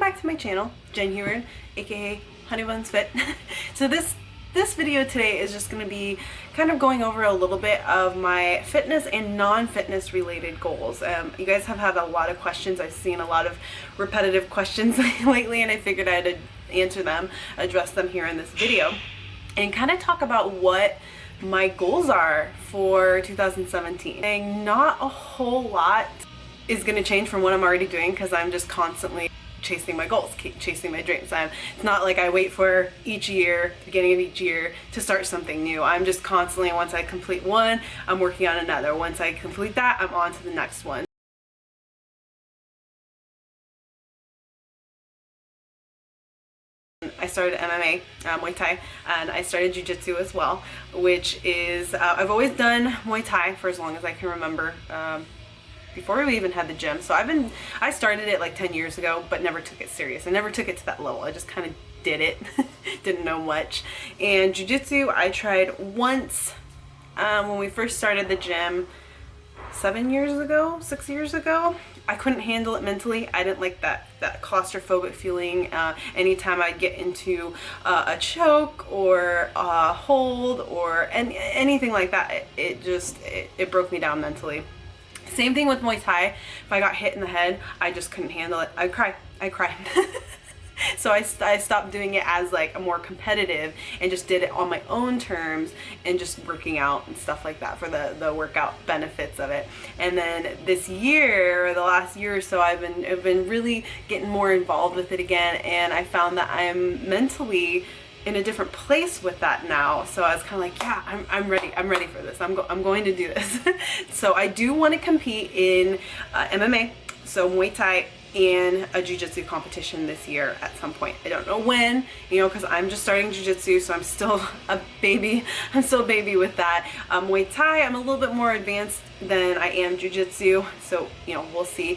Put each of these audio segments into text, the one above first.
back to my channel, Jen Heward, aka Honeybuns Fit. So this video today is just going to be kind of going over a little bit of my fitness and non-fitness related goals. You guys have had a lot of questions. I've seen a lot of repetitive questions lately, and I figured I'd answer them, address them here in this video, and kind of talk about what my goals are for 2017. And not a whole lot is going to change from what I'm already doing, because I'm just constantly chasing my goals, chasing my dreams. It's not like I wait for each year, beginning of each year, to start something new. I'm just constantly, once I complete one, I'm working on another. Once I complete that, I'm on to the next one. I started MMA, Muay Thai, and I started Jiu-Jitsu as well, which is, I've always done Muay Thai for as long as I can remember. Before we even had the gym. So I started it like 10 years ago, but never took it serious. I never took it to that level. I just kind of did it. Didn't know much. And jiu-jitsu I tried once when we first started the gym 6 years ago. I couldn't handle it mentally. I didn't like that claustrophobic feeling. Anytime I'd get into a choke or a hold or anything like that, it broke me down mentally. Same thing with Muay Thai. If I got hit in the head, I just couldn't handle it. I'd cry. So I stopped doing it as like a more competitive and just did it on my own terms and just working out and stuff like that for the workout benefits of it. And then this year, or the last year or so, I've been really getting more involved with it again, and I found that I'm mentally in a different place with that now. So I was kind of like, yeah, I'm ready for this. I'm going to do this. So I do want to compete in MMA, so Muay Thai, and a jiu-jitsu competition this year at some point. I don't know when, because I'm just starting jiu-jitsu, so I'm still a baby. I'm still a baby with that. Muay Thai, I'm a little bit more advanced than I am jiu-jitsu, so we'll see.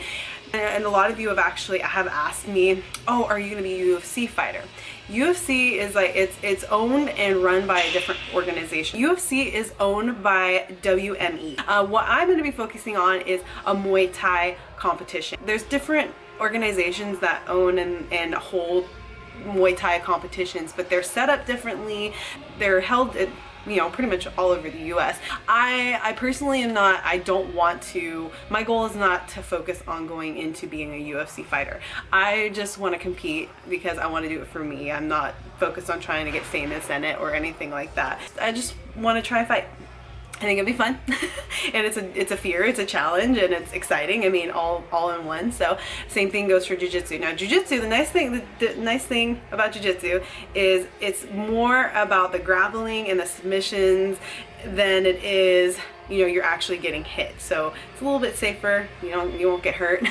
And a lot of you have asked me, oh, are you going to be a UFC fighter? UFC is like, it's owned and run by a different organization. UFC is owned by WME. What I'm going to be focusing on is a Muay Thai competition. There's different organizations that own and hold Muay Thai competitions, but they're set up differently. They're held at pretty much all over the US. I personally am not, my goal is not to focus on going into being a UFC fighter. I just want to compete because I want to do it for me. I'm not focused on trying to get famous in it or anything like that. I just want to try and fight. I think it'll be fun. And it's a fear, it's a challenge, and it's exciting. I mean, all in one. So same thing goes for jiu-jitsu. Now jiu-jitsu, the nice thing about jiu-jitsu is it's more about the grappling and the submissions than it is, you're actually getting hit. So it's a little bit safer, you won't get hurt.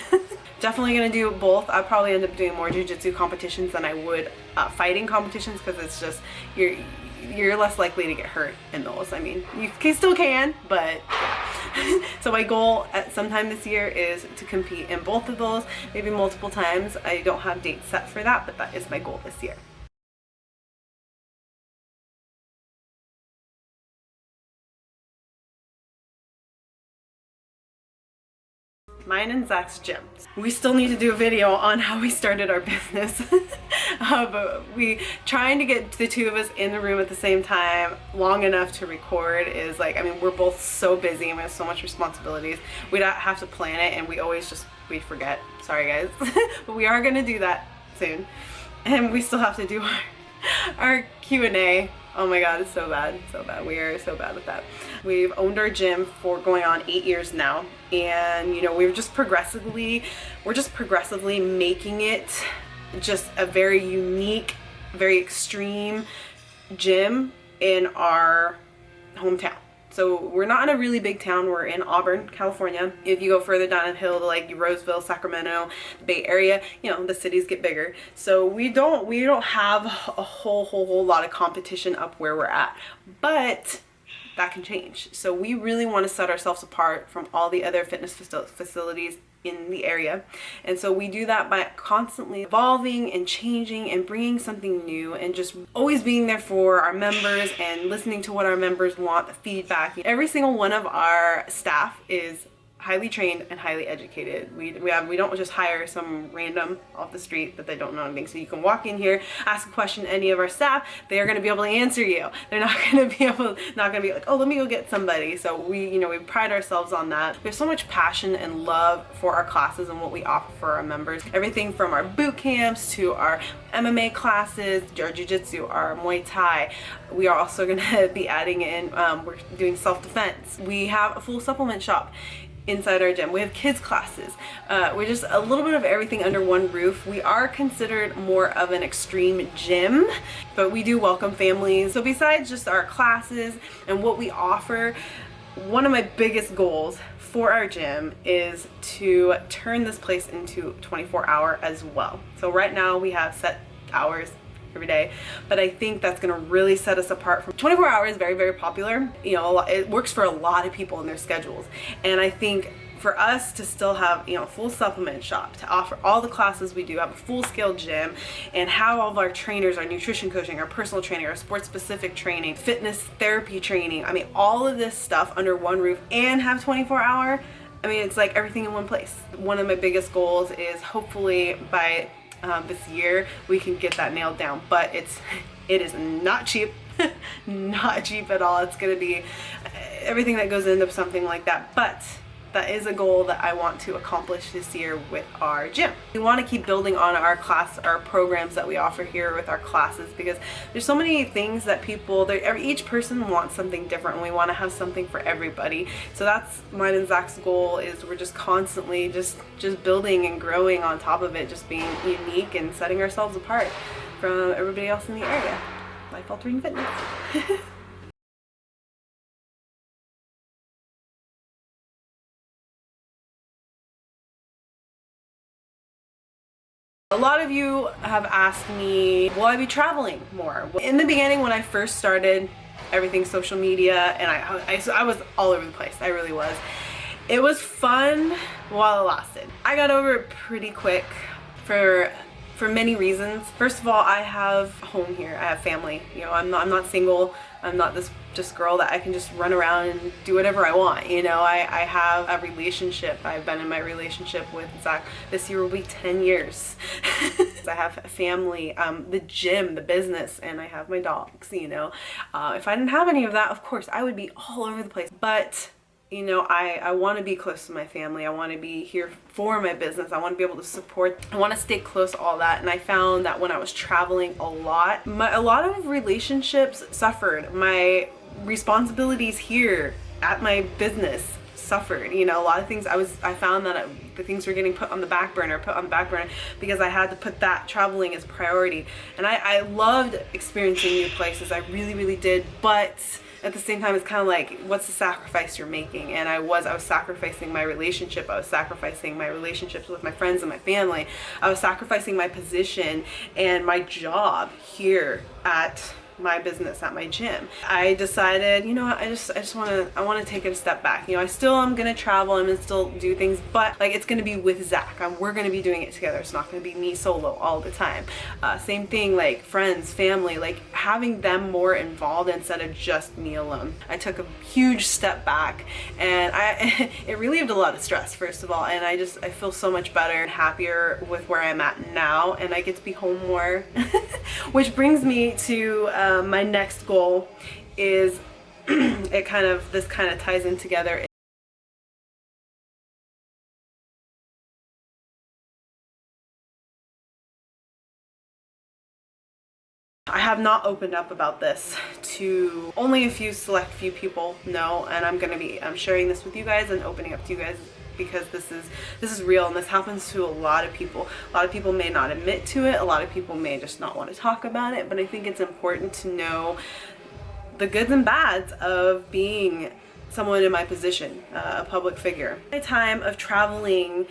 Definitely gonna do both. I'll probably end up doing more jiu-jitsu competitions than I would fighting competitions, because it's just, you're less likely to get hurt in those. I mean, you still can, but yeah. So my goal at sometime this year is to compete in both of those, maybe multiple times. I don't have dates set for that, but that is my goal this year. Mine and Zach's gym. We still need to do a video on how we started our business. But trying to get the two of us in the room at the same time long enough to record is like, I mean, we're both so busy and we have so much responsibilities. We don't have to plan it, and we forget. Sorry guys. But we are gonna do that soon. And we still have to do our Q&A. Oh my god, it's so bad, so bad. We are so bad with that. We've owned our gym for going on 8 years now, and we're just progressively making it just a very unique, very extreme gym in our hometown. So we're not in a really big town. We're in Auburn, California. If you go further down the hill to like Roseville, Sacramento, the Bay Area, the cities get bigger. So we don't have a whole lot of competition up where we're at, but that can change. So we really want to set ourselves apart from all the other fitness facilities in the area, and so we do that by constantly evolving and changing and bringing something new, and just always being there for our members and listening to what our members want, the feedback. Every single one of our staff highly trained and highly educated. We don't just hire some random off the street that they don't know anything. So you can walk in here, ask a question to any of our staff, they are going to be able to answer you. They're not going to be like, oh, let me go get somebody. So we pride ourselves on that. There's so much passion and love for our classes and what we offer for our members. Everything from our boot camps to our MMA classes, our jiu-jitsu, our Muay Thai. We are also going to be adding in, we're doing self-defense. We have a full supplement shop inside our gym. We have kids classes. We're just a little bit of everything under one roof. We are considered more of an extreme gym, but we do welcome families. So besides just our classes and what we offer, one of my biggest goals for our gym is to turn this place into 24-hour as well. So right now we have set hours every day, but I think that's going to really set us apart from 24 hours. Very, very popular. It works for a lot of people in their schedules, and I think for us to still have a full supplement shop, to offer all the classes we do, have a full-scale gym, and have all of our trainers, our nutrition coaching, our personal training, our sports-specific training, fitness therapy training, I mean all of this stuff under one roof, and have 24-hour, I mean it's like everything in one place. One of my biggest goals is hopefully by this year we can get that nailed down, but it is not cheap. Not cheap at all. It's going to be everything that goes into something like that, but that is a goal that I want to accomplish this year with our gym. We want to keep building on our programs that we offer here with our classes, because there's so many things that each person wants something different, and we want to have something for everybody. So that's mine and Zach's goal, is we're just constantly just building and growing on top of it, just being unique and setting ourselves apart from everybody else in the area. Life-altering fitness. A lot of you have asked me, will I be traveling more? In the beginning, when I first started everything social media, and I was all over the place, I really was. It was fun while it lasted. I got over it pretty quick for many reasons. First of all, I have a home here. I have family. I'm not single. I'm not this just girl that I can just run around and do whatever I want. I have a relationship. I've been in my relationship with Zach. This year will be 10 years. I have a family, the gym, the business, and I have my dogs. If I didn't have any of that, of course, I would be all over the place. But I want to be close to my family. I want to be here for my business. I want to be able to support. I want to stay close to all that. And I found that when I was traveling a lot of relationships suffered. My responsibilities here at my business suffered. A lot of things I found that the things were getting put on the back burner because I had to put that traveling as priority. And I loved experiencing new places. I really, really did. But at the same time, it's kind of like, what's the sacrifice you're making? And I was sacrificing my relationship. I was sacrificing my relationships with my friends and my family. I was sacrificing my position and my job here at my business, at my gym. I decided, I want to take it a step back. I still am going to travel, I'm going to still do things, but it's going to be with Zach. We're going to be doing it together. It's not going to be me solo all the time. Same thing, friends, family, having them more involved instead of just me alone. I took a huge step back, and it relieved a lot of stress, first of all, and I feel so much better and happier with where I'm at now, and I get to be home more. Which brings me to my next goal is this kind of ties in together. I have not opened up about this to only a select few people, no, and I'm sharing this with you guys and opening up to you guys, because this is real, and this happens to a lot of people. A lot of people may not admit to it. A lot of people may just not want to talk about it, but I think it's important to know the goods and bads of being someone in my position, a public figure. My time of traveling,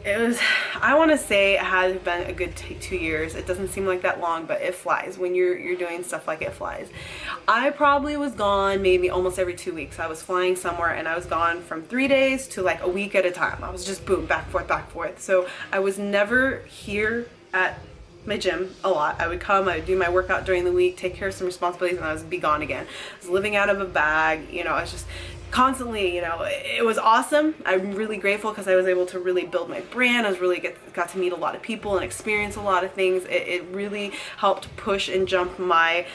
I want to say it has been a good 2 years. It doesn't seem like that long, but it flies. When you're doing stuff it flies. I probably was gone maybe almost every 2 weeks. I was flying somewhere, and I was gone from 3 days to a week at a time. I was just boom, back and forth. So I was never here at my gym a lot. I would come, I would do my workout during the week, take care of some responsibilities, and I would be gone again. I was living out of a bag. I was just constantly, you know, it was awesome. I'm really grateful because I was able to really build my brand. I was really got to meet a lot of people and experience a lot of things. It really helped push and jump my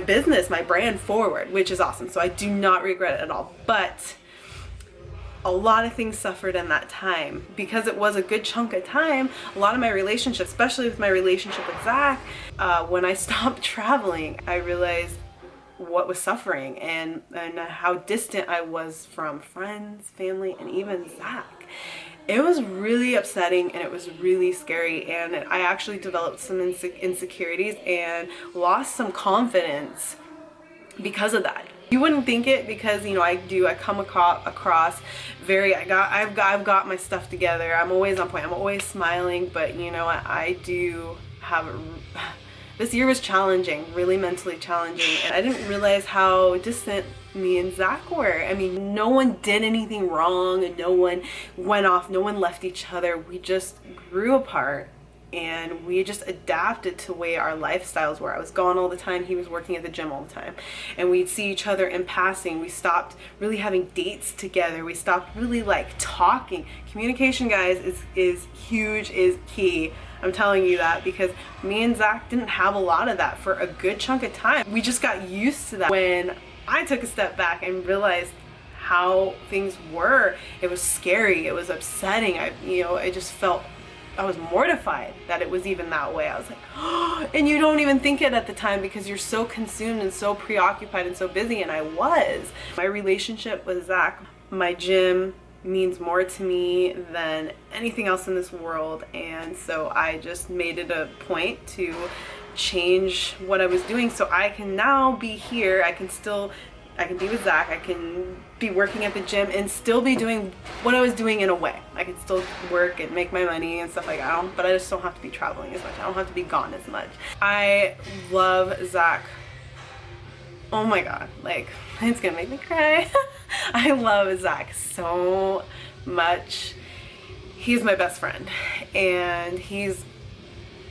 business, my brand forward, which is awesome. So I do not regret it at all. But a lot of things suffered in that time because it was a good chunk of time. A lot of my relationships, especially with my relationship with Zach, when I stopped traveling, I realized what was suffering and how distant I was from friends, family, and even Zach. It was really upsetting and it was really scary, and I actually developed some insecurities and lost some confidence because of that. You wouldn't think it because, you know, I come across very, I've got my stuff together. I'm always on point. I'm always smiling, but you know, I do have this year was challenging, really mentally challenging, and I didn't realize how distant me and Zach were. I mean, no one did anything wrong and no one went off, no one left each other. We just grew apart and we just adapted to the way our lifestyles were. I was gone all the time, he was working at the gym all the time, and we'd see each other in passing. We stopped really having dates together. We stopped really like talking. Communication, guys, is huge, is key. I'm telling you that because me and Zach didn't have a lot of that for a good chunk of time. We just got used to that. When I took a step back and realized how things were, it was scary, it was upsetting. I just felt, I was mortified that it was even that way. I was like, oh, and you don't even think it at the time because you're so consumed and so preoccupied and so busy, and I was. My relationship with Zach, my gym, means more to me than anything else in this world, and so I just made it a point to change what I was doing so I can now be here. I can be with Zach, I can be working at the gym and still be doing what I was doing in a way. I can still work and make my money and stuff like that, but I just don't have to be traveling as much. I don't have to be gone as much. I love Zach. Oh my god, like, it's gonna make me cry. I love Zach so much. He's my best friend and he's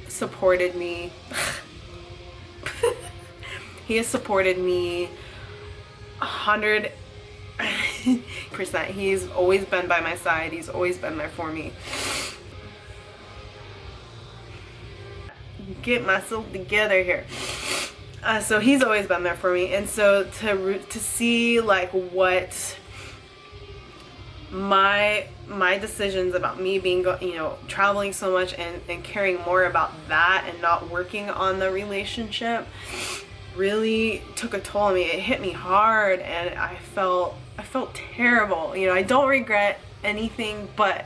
supported me. He has supported me 100%. He's always been by my side. He's always been there for me. Get myself together here. So he's always been there for me, and so to see like what my decisions about me being, you know, traveling so much and caring more about that and not working on the relationship really took a toll on me. It hit me hard and I felt terrible. You know, I don't regret anything, but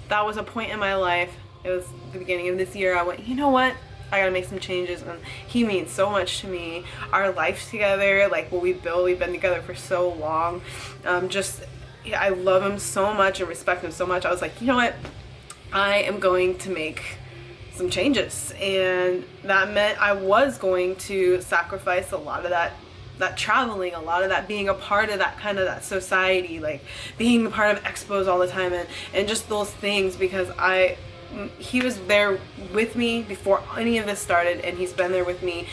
that was a point in my life. It was the beginning of this year. I went, you know what? I gotta make some changes, and he means so much to me. Our life together, like what we built, we've been together for so long. I love him so much and respect him so much. I was like, you know what? I am going to make some changes, and that meant I was going to sacrifice a lot of that traveling, a lot of that being a part of that kind of that society, like being a part of expos all the time and just those things, because he was there with me before any of this started, and he's been there with me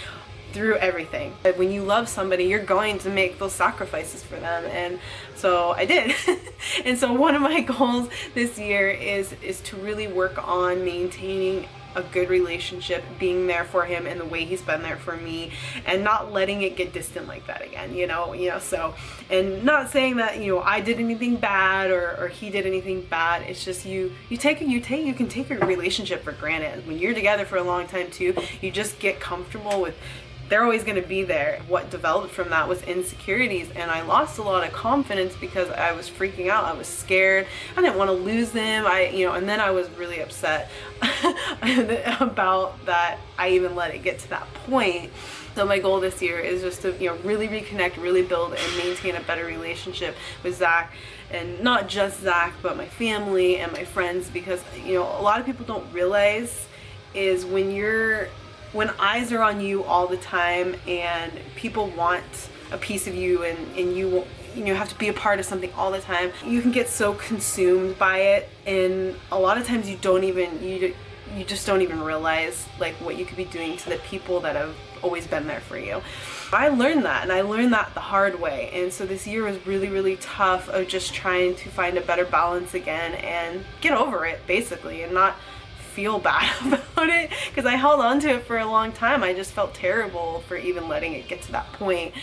through everything. When you love somebody, you're going to make those sacrifices for them, and so I did. And so one of my goals this year is to really work on maintaining a good relationship, being there for him in the way he's been there for me, and not letting it get distant like that again, you know. So, and not saying that, you know, I did anything bad or he did anything bad. It's just you can take your relationship for granted. When you're together for a long time too, you just get comfortable with they're always going to be there. What developed from that was insecurities, and I lost a lot of confidence because I was freaking out. I was scared. I didn't want to lose them. And then I was really upset about that I even let it get to that point. So my goal this year is just to, you know, really reconnect, really build and maintain a better relationship with Zach, and not just Zach, but my family and my friends, because, you know, a lot of people don't realize is when eyes are on you all the time and people want a piece of you, and you have to be a part of something all the time, you can get so consumed by it, and a lot of times you you just don't even realize like what you could be doing to the people that have always been there for you. I learned that, and I learned that the hard way, and so this year was really tough of just trying to find a better balance again and get over it basically, and not feel bad about it, because I held on to it for a long time. I just felt terrible for even letting it get to that point.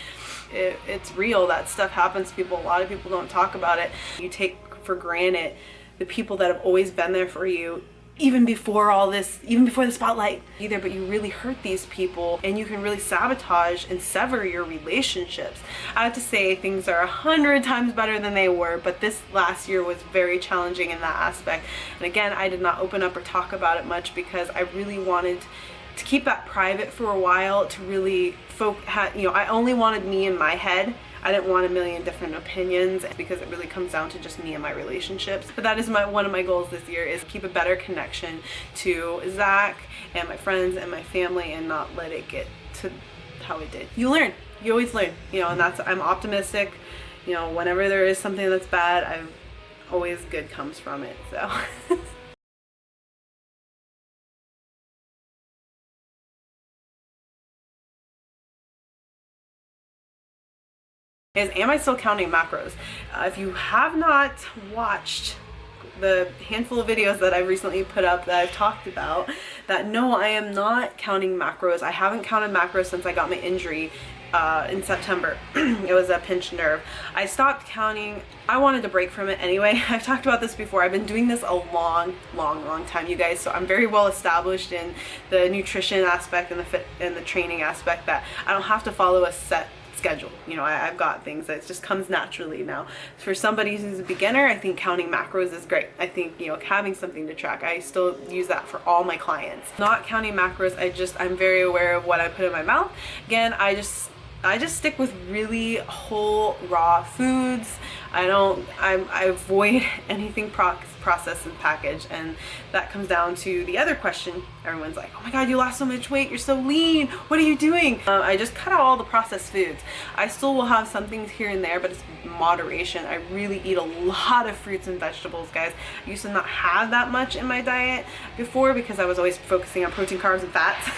It's real, that stuff happens to people. A lot of people don't talk about it. You take for granted the people that have always been there for you, even before all this, even before the spotlight either, but you really hurt these people, and you can really sabotage and sever your relationships. I have to say things are 100 times better than they were, but this last year was very challenging in that aspect. And again, I did not open up or talk about it much because I really wanted to keep that private for a while, to really I only wanted me in my head. I didn't want a million different opinions, because it really comes down to just me and my relationships. But that is one of my goals this year, is keep a better connection to Zach and my friends and my family, and not let it get to how it did. You learn. You always learn, you know, and I'm optimistic. You know, whenever there is something that's bad, always good comes from it, so. Am I still counting macros? If you have not watched the handful of videos that I've recently put up that I've talked about, that no, I am not counting macros. I haven't counted macros since I got my injury in September. It was a pinched nerve. I stopped counting. I wanted to break from it anyway. I've talked about this before. I've been doing this a long time, you guys, so I'm very well established in the nutrition aspect and the training aspect, that I don't have to follow a set schedule. You know, I've got things that just comes naturally now. For somebody who's a beginner, I think counting macros is great. I think, you know, having something to track, I still use that for all my clients. Not counting macros, I'm very aware of what I put in my mouth. Again, I just stick with really whole raw foods. I avoid anything processed and packaged, and that comes down to the other question. Everyone's like, oh my god, you lost so much weight, you're so lean, what are you doing? I just cut out all the processed foods. I still will have some things here and there, but it's moderation. I really eat a lot of fruits and vegetables, guys. I used to not have that much in my diet before, because I was always focusing on protein, carbs, and fats.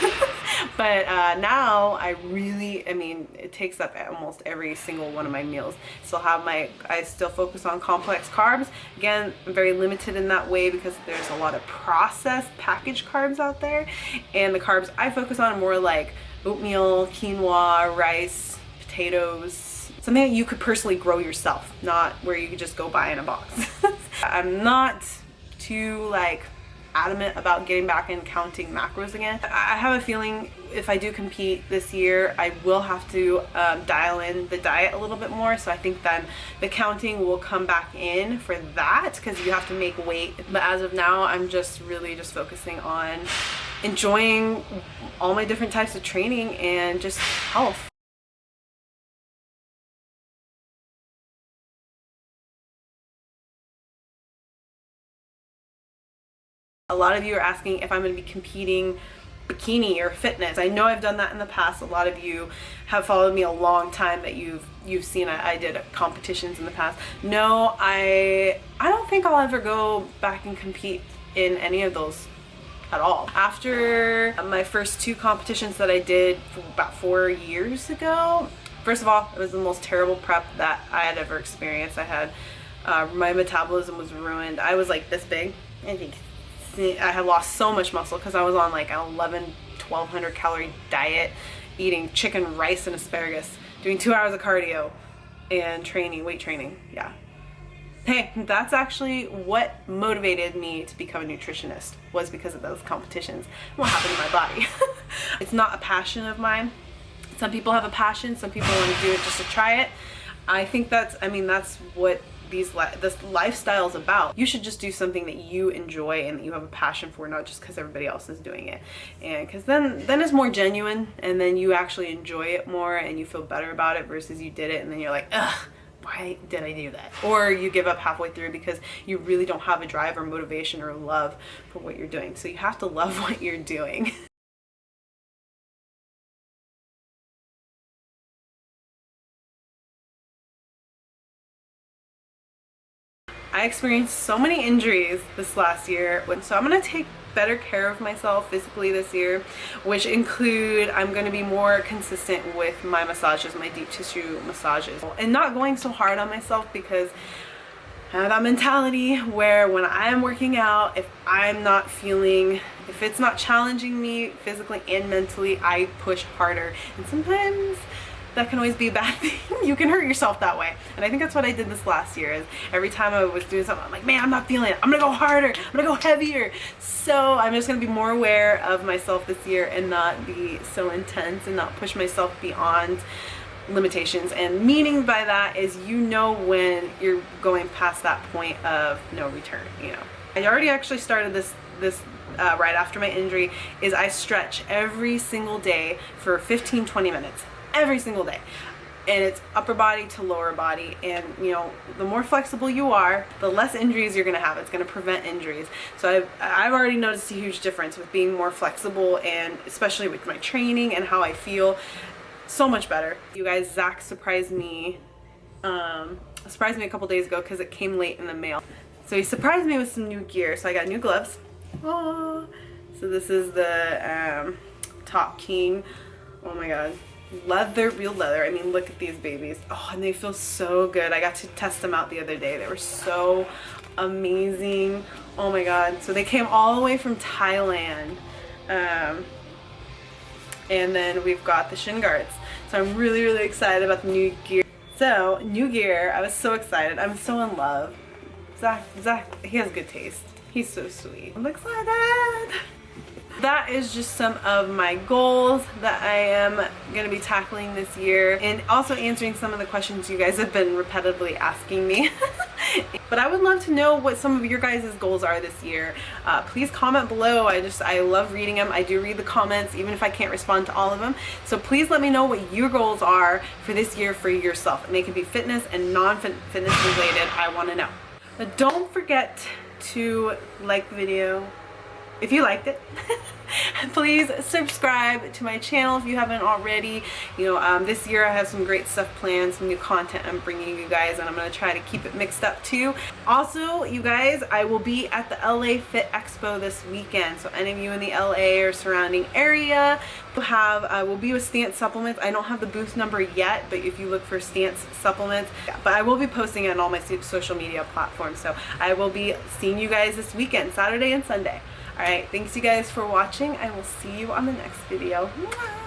But now I mean, it takes up almost every single one of my meals. I still focus on complex carbs. Again, I'm very limited in that way, because there's a lot of processed packaged carbs out there, and the carbs I focus on are more like oatmeal, quinoa, rice, potatoes, something that you could personally grow yourself, not where you could just go buy in a box. I'm not too like adamant about getting back and counting macros again. I have a feeling if I do compete this year, I will have to dial in the diet a little bit more. So I think then the counting will come back in for that, because you have to make weight. But as of now, I'm just really just focusing on enjoying all my different types of training and just health. A lot of you are asking if I'm going to be competing bikini or fitness. I know I've done that in the past. A lot of you have followed me a long time, that you've seen I did competitions in the past. No, I don't think I'll ever go back and compete in any of those at all. After my first 2 competitions that I did about 4 years ago, first of all, it was the most terrible prep that I had ever experienced. I had my metabolism was ruined. I was like this big. I had lost so much muscle because I was on like an 1,200 calorie diet, eating chicken, rice, and asparagus, doing 2 hours of cardio and weight training. Yeah. Hey, that's actually what motivated me to become a nutritionist, was because of those competitions. What happened to my body? It's not a passion of mine. Some people have a passion, some people want to do it just to try it. I think that's what this lifestyle is about. You should just do something that you enjoy and that you have a passion for, not just because everybody else is doing it. And because then it's more genuine, and then you actually enjoy it more and you feel better about it, versus you did it and then you're like, ugh, why did I do that? Or you give up halfway through because you really don't have a drive or motivation or love for what you're doing. So you have to love what you're doing. I experienced so many injuries this last year, so I'm gonna take better care of myself physically this year, which include I'm going to be more consistent with my massages, my deep tissue massages, and not going so hard on myself, because I have that mentality where when I am working out, if it's not challenging me physically and mentally, I push harder, and sometimes that can always be a bad thing. You can hurt yourself that way, and I think that's what I did this last year. Is every time I was doing something, I'm like, man, I'm not feeling it, I'm gonna go harder, I'm gonna go heavier. So I'm just gonna be more aware of myself this year and not be so intense and not push myself beyond limitations. And meaning by that is, you know, when you're going past that point of no return. You know, I already actually started this right after my injury. Is I stretch every single day for 15-20 minutes every single day, and it's upper body to lower body. And you know, the more flexible you are, the less injuries you're gonna have. It's gonna prevent injuries. So I've already noticed a huge difference with being more flexible, and especially with my training and how I feel. So much better. You guys, Zach surprised me a couple days ago because it came late in the mail. So he surprised me with some new gear. So I got new gloves. Oh, so this is the Top King. Oh my god, leather, real leather. I mean, look at these babies. Oh, and they feel so good. I got to test them out the other day. They were so amazing. Oh my god. So they came all the way from Thailand. And then we've got the shin guards. So I'm really, really excited about the new gear. So, new gear. I was so excited. I'm so in love. Zach, he has good taste. He's so sweet. I'm excited. That is just some of my goals that I am going to be tackling this year, and also answering some of the questions you guys have been repetitively asking me. But I would love to know what some of your guys' goals are this year. Please comment below. I love reading them. I do read the comments even if I can't respond to all of them. So please let me know what your goals are for this year for yourself, and they can be fitness and non-fitness related. I want to know. But don't forget to like the video if you liked it. Please subscribe to my channel if you haven't already. You know, this year I have some great stuff planned, some new content I'm bringing you guys, and I'm going to try to keep it mixed up too. Also, you guys, I will be at the LA Fit Expo this weekend, so any of you in the LA or surrounding area will be with Stance Supplements. I don't have the booth number yet, but if you look for Stance Supplements, but I will be posting it on all my social media platforms, so I will be seeing you guys this weekend, Saturday and Sunday. Alright, thanks you guys for watching. I will see you on the next video. Mwah!